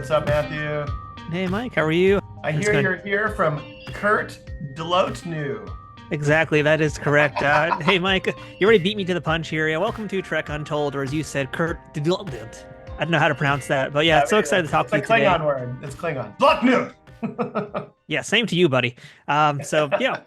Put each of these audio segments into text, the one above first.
What's up, Matthew? Hey Mike, how are you? I It's hear good. you're here from Kurt Delotnu. Exactly, that is correct. Hey Mike, you already beat me to the punch here. Yeah, welcome to Trek Untold, or as you said, Kurt. I don't know how to pronounce that, but yeah, Yeah, so excited to talk it's to a you today. Klingon word. It's Klingon. Blotnu! Yeah, same to you, buddy. So yeah,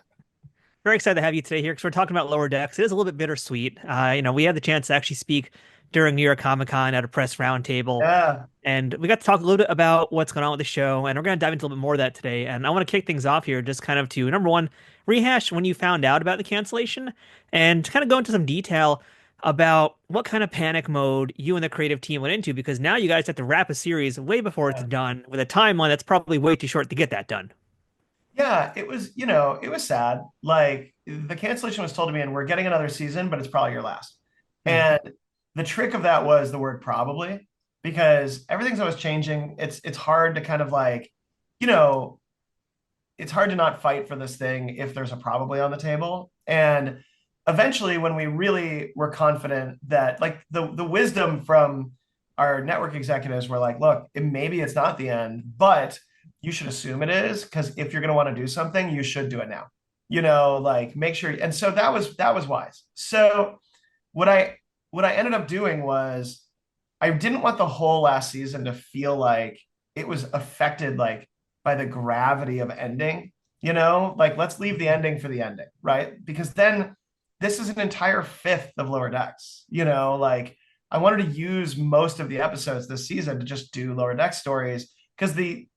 very excited to have you today here because we're talking about Lower Decks. It is a little bit bittersweet. We had the chance to actually speak during New York Comic Con at a press roundtable, Yeah. and we got to talk a little bit about what's going on with the show, and we're going to dive into a little bit more of that today. And I want to kick things off here, just kind of to number one, rehash when you found out about the cancellation, and to kind of go into some detail about what kind of panic mode you and the creative team went into, because now you guys have to wrap a series way before it's Yeah. done with a timeline that's probably way too short to get that done. Yeah, it was sad. Like the cancellation was told to me, and we're getting another season, but it's probably your last. Hmm. And the trick of that was the word probably, because everything's always changing. It's hard to kind of like, you know, it's hard to not fight for this thing if there's a probably on the table. And eventually, when we really were confident that like the wisdom from our network executives were like, look, maybe it's not the end, but you should assume it is, because if you're going to want to do something, you should do it now. Like make sure. And so that was wise. So what I what I ended up doing was I didn't want the whole last season to feel like it was affected like by the gravity of ending, like let's leave the ending for the ending, right? Because then this is an entire fifth of Lower Decks, like I wanted to use most of the episodes this season to just do Lower Decks stories because the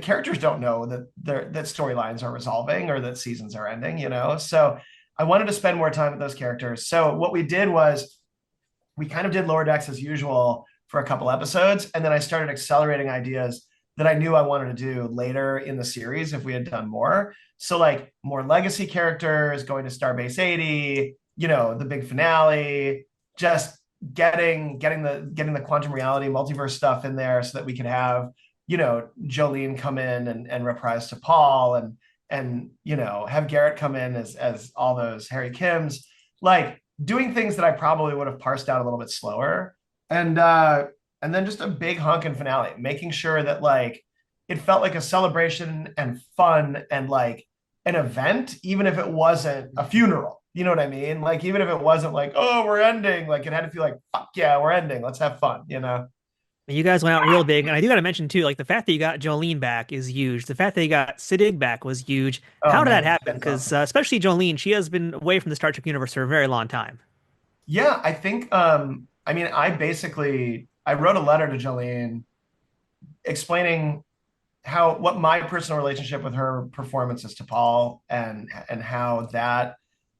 characters don't know that storylines are resolving or that seasons are ending, So I wanted to spend more time with those characters. So what we did was we kind of did Lower Decks as usual for a couple episodes, and then I started accelerating ideas that I knew I wanted to do later in the series if we had done more. So like more legacy characters going to Starbase 80, the big finale, just getting the quantum reality multiverse stuff in there so that we could have, Jolene come in and reprise to Paul and have Garrett come in as all those Harry Kims. Like doing things that I probably would have parsed out a little bit slower. And then just a big honking finale, making sure that like it felt like a celebration and fun and like an event, even if it wasn't a funeral. You know what I mean? Like even if it wasn't like, oh, we're ending, like it had to feel like, fuck yeah, we're ending. Let's have fun. You guys went out real big, and I do got to mention too, like the fact that you got Jolene back is huge. The fact that you got Siddig back was huge. Oh How did that man, happen? that's Because awesome. especially Jolene, she has been away from the Star Trek universe for a very long time. Yeah, I think I mean I wrote a letter to Jolene explaining how what my personal relationship with her performance is to Paul and how that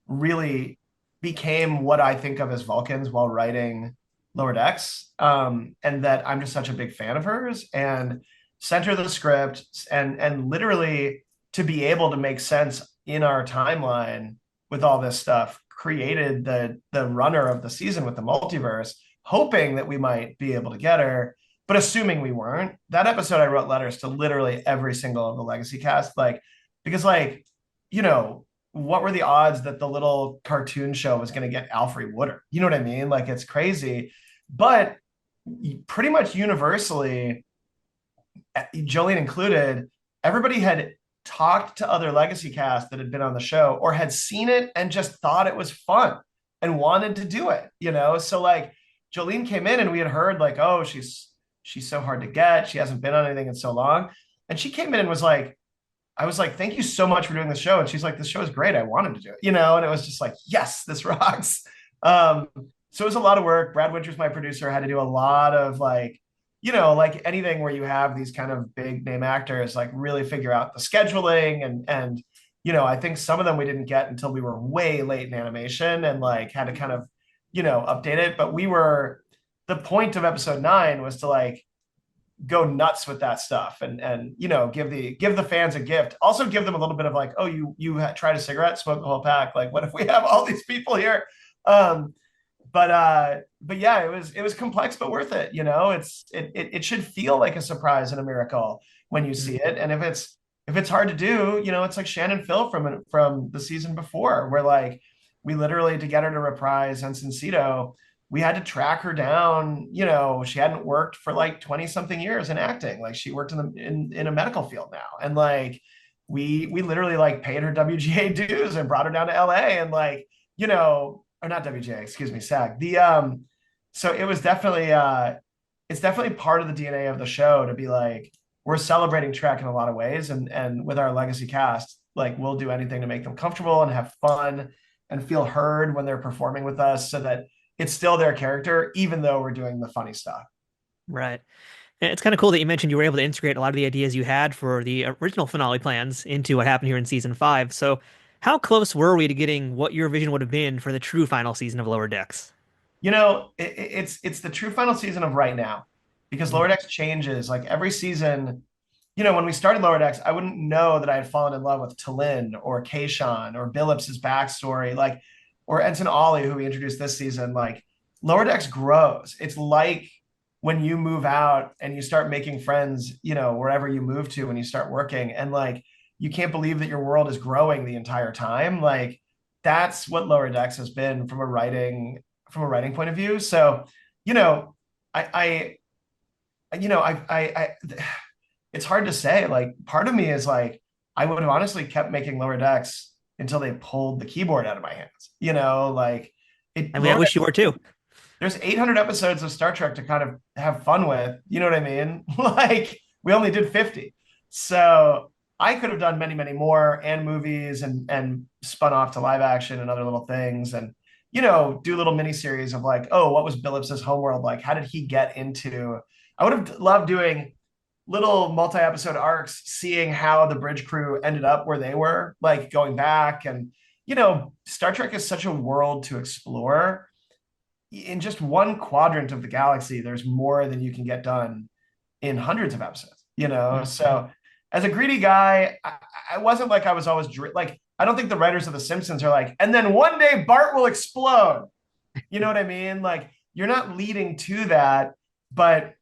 really became what I think of as Vulcans while writing Lower Decks, and that I'm just such a big fan of hers and sent her the script and literally to be able to make sense in our timeline with all this stuff created the runner of the season with the multiverse, hoping that we might be able to get her, but assuming we weren't. That episode I wrote letters to literally every single of the legacy cast, like because like what were the odds that the little cartoon show was going to get Alfrew Woodard? You know what I mean? Like it's crazy, but pretty much universally, Jolene included, everybody had talked to other legacy cast that had been on the show or had seen it and just thought it was fun and wanted to do it. So like Jolene came in and we had heard like, oh, she's so hard to get. She hasn't been on anything in so long. And she came in and was like, I was like, thank you so much for doing the show. And she's like, this show is great. I wanted to do it, and it was just like, yes, this rocks. Um, so it was a lot of work. Brad Winters, my producer, had to do a lot of like, like anything where you have these kind of big name actors, like really figure out the scheduling and I think some of them we didn't get until we were way late in animation and like had to kind of, update it. But the point of episode 9 was to like go nuts with that stuff and give the fans a gift, also give them a little bit of like, oh, you tried a cigarette, smoke the whole pack, like what if we have all these people here? um but yeah, it was complex but worth it. It should feel like a surprise and a miracle when you see it. And if it's hard to do, it's like Shannon Phil from the season before, where like we literally, to get her to reprise Ensign Cito, we had to track her down. You know, she hadn't worked for like 20 something years in acting. Like she worked in a medical field now. And like we literally like paid her WGA dues and brought her down to LA and like, you know, or not WGA, excuse me, SAG. So it was definitely it's definitely part of the DNA of the show to be like, we're celebrating Trek in a lot of ways. And with our legacy cast, like we'll do anything to make them comfortable and have fun and feel heard when they're performing with us so that it's still their character, even though we're doing the funny stuff. Right. And it's kind of cool that you mentioned you were able to integrate a lot of the ideas you had for the original finale plans into what happened here in season five. So, how close were we to getting what your vision would have been for the true final season of Lower Decks? You know, it's the true final season of right now because Mhm. Lower Decks changes like every season. You know, when we started Lower Decks, I wouldn't know that I had fallen in love with Talin or Kayshawn or Billips's backstory, like, or Ensign Ollie, who we introduced this season. Like, Lower Decks grows. It's like when you move out and you start making friends, you know, wherever you move to when you start working, and like, you can't believe that your world is growing the entire time. Like, that's what Lower Decks has been from a writing point of view. So, you know, I it's hard to say. Like, part of me is like, I would have honestly kept making Lower Decks until they pulled the keyboard out of my hands. You know, like it I mean, I Lower wish Decks, you were too. there's 800 episodes of Star Trek to kind of have fun with. You know what I mean? Like we only did 50. So I could have done many, many more and movies and spun off to live action and other little things and you know, do little mini series of like, oh, what was Billips's homeworld like? How did he get into I would have loved doing little multi-episode arcs seeing how the bridge crew ended up where they were like going back and you know Star Trek is such a world to explore in just one quadrant of the galaxy there's more than you can get done in hundreds of episodes you know Mhm. so as a greedy guy I wasn't like I was always like I don't think the writers of the Simpsons are like and then one day Bart will explode you know what I mean like you're not leading to that but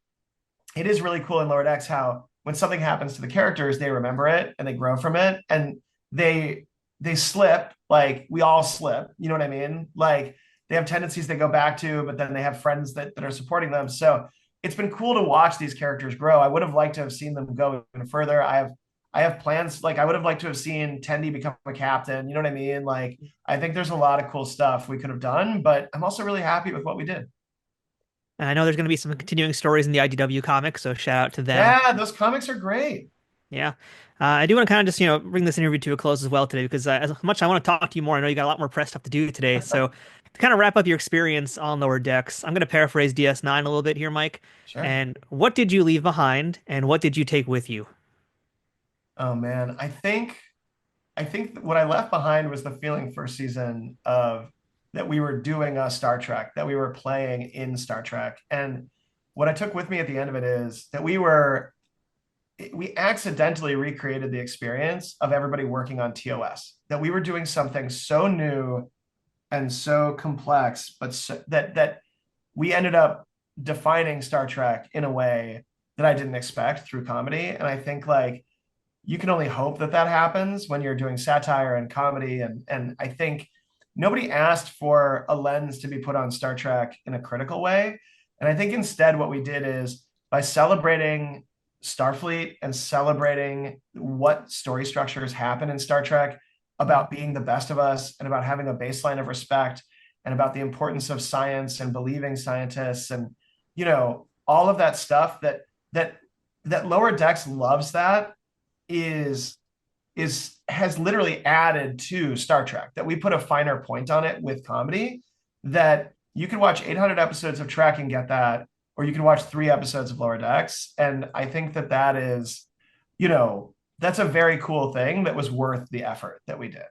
it is really cool in Lower Decks how when something happens to the characters, they remember it and they grow from it and they they slip like we all slip. You know what I mean? Like they have tendencies they go back to, but then they have friends that are supporting them. So it's been cool to watch these characters grow. I would have liked to have seen them go even further. I have plans like I would have liked to have seen Tendi become a captain. You know what I mean? Like I think there's a lot of cool stuff we could have done, but I'm also really happy with what we did. And I know there's going to be some continuing stories in the IDW comics, so shout out to them. Yeah, those comics are great. Yeah. I do want to kind of just, bring this interview to a close as well today because as much I want to talk to you more, I know you got a lot more press stuff to do today. So to kind of wrap up your experience on Lower Decks, I'm going to paraphrase DS9 a little bit here, Mike. Sure. And what did you leave behind and what did you take with you? Oh man, I think what I left behind was the feeling first season of that we were doing a Star Trek, that we were playing in Star Trek. And what I took with me at the end of it is that we accidentally recreated the experience of everybody working on TOS, that we were doing something so new and so complex, but that we ended up defining Star Trek in a way that I didn't expect through comedy. And I think like you can only hope that that happens when you're doing satire and comedy and I think nobody asked for a lens to be put on Star Trek in a critical way and I think instead what we did is by celebrating Starfleet and celebrating what story structures happen in Star Trek about being the best of us and about having a baseline of respect and about the importance of science and believing scientists and you know all of that stuff that that Lower Decks loves that is has literally added to Star Trek that we put a finer point on it with comedy that you can watch 800 episodes of Trek and get that or you can watch 3 episodes of Lower Decks and I think that that is you know that's a very cool thing that was worth the effort that we did.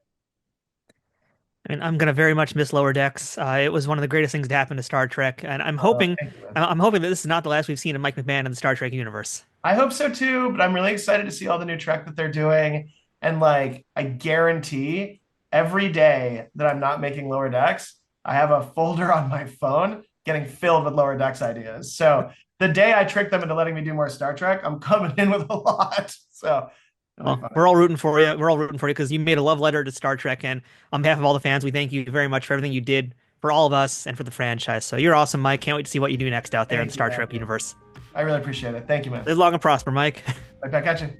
I mean, I'm gonna very much miss Lower Decks. It was one of the greatest things to happen to Star Trek, and Thank you, man. I'm hoping that this is not the last we've seen of Mike McMahon in the Star Trek universe. I hope so too, but I'm really excited to see all the new Trek that they're doing. And like, I guarantee every day that I'm not making Lower Decks, I have a folder on my phone getting filled with Lower Decks ideas. So the day I trick them into letting me do more Star Trek, I'm coming in with a lot. So it'll be Well, fun. we're all rooting for you. We're all rooting for you because you made a love letter to Star Trek, and on behalf of all the fans, we thank you very much for everything you did for all of us and for the franchise. So you're awesome, Mike. Can't wait to see what you do next out there in Thank the you, Star man. Trek universe. I really appreciate it. Thank you, man. Live long and prosper, Mike. Right back at you.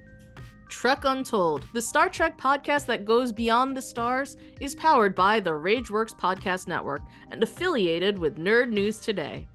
Trek Untold, the Star Trek podcast that goes beyond the stars, is powered by the Rageworks Podcast Network and affiliated with Nerd News Today.